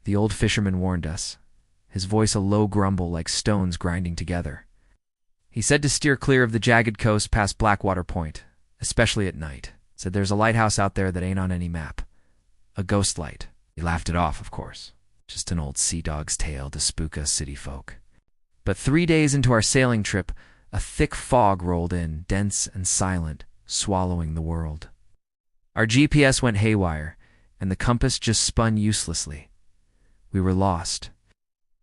the old fisherman warned us, his voice a low grumble like stones grinding together. He said to steer clear of the jagged coast past Blackwater Point, especially at night. Said there's a lighthouse out there that ain't on any map. A ghost light. He laughed it off, of course. Just an old sea dog's tale to spook us city folk. But 3 days into our sailing trip, a thick fog rolled in, dense and silent, swallowing the world. Our GPS went haywire, and the compass just spun uselessly. We were lost.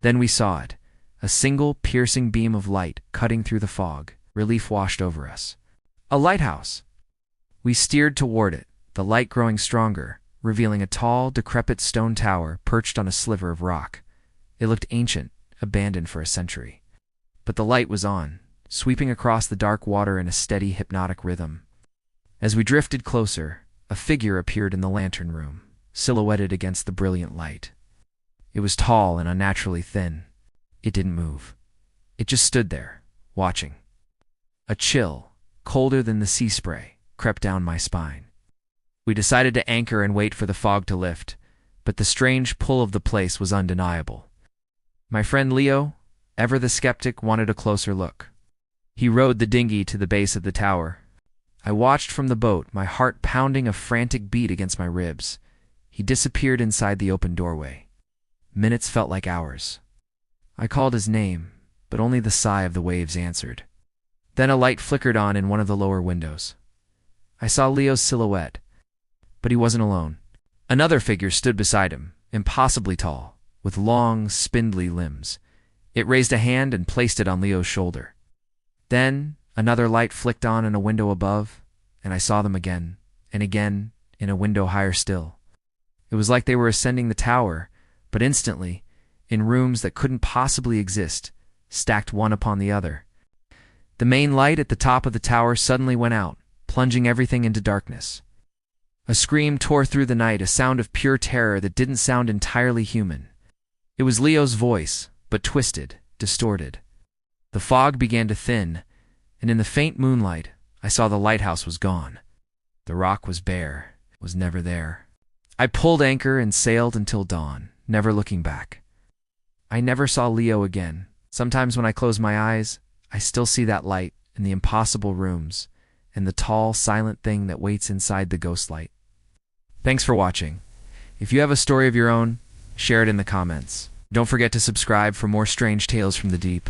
Then we saw it, a single piercing beam of light cutting through the fog. Relief washed over us. A lighthouse! We steered toward it, the light growing stronger, revealing a tall, decrepit stone tower perched on a sliver of rock. It looked ancient, abandoned for a century. But the light was on, sweeping across the dark water in a steady, hypnotic rhythm. As we drifted closer, a figure appeared in the lantern room, silhouetted against the brilliant light. It was tall and unnaturally thin. It didn't move. It just stood there, watching. A chill, colder than the sea spray, crept down my spine. We decided to anchor and wait for the fog to lift, but the strange pull of the place was undeniable. My friend Leo, ever the skeptic, wanted a closer look. He rowed the dinghy to the base of the tower. I watched from the boat, my heart pounding a frantic beat against my ribs. He disappeared inside the open doorway. Minutes felt like hours. I called his name, but only the sigh of the waves answered. Then a light flickered on in one of the lower windows. I saw Leo's silhouette, but he wasn't alone. Another figure stood beside him, impossibly tall, with long, spindly limbs. It raised a hand and placed it on Leo's shoulder. Then another light flicked on in a window above, and I saw them again, and again, in a window higher still. It was like they were ascending the tower, but instantly, in rooms that couldn't possibly exist, stacked one upon the other. The main light at the top of the tower suddenly went out, plunging everything into darkness. A scream tore through the night, a sound of pure terror that didn't sound entirely human. It was Leo's voice, but twisted, distorted. The fog began to thin, and in the faint moonlight, I saw the lighthouse was gone. The rock was bare, it was never there. I pulled anchor and sailed until dawn, never looking back. I never saw Leo again. Sometimes when I close my eyes, I still see that light in the impossible rooms, and the tall, silent thing that waits inside the ghost light. Thanks for watching. If you have a story of your own, share it in the comments. Don't forget to subscribe for more strange tales from the deep.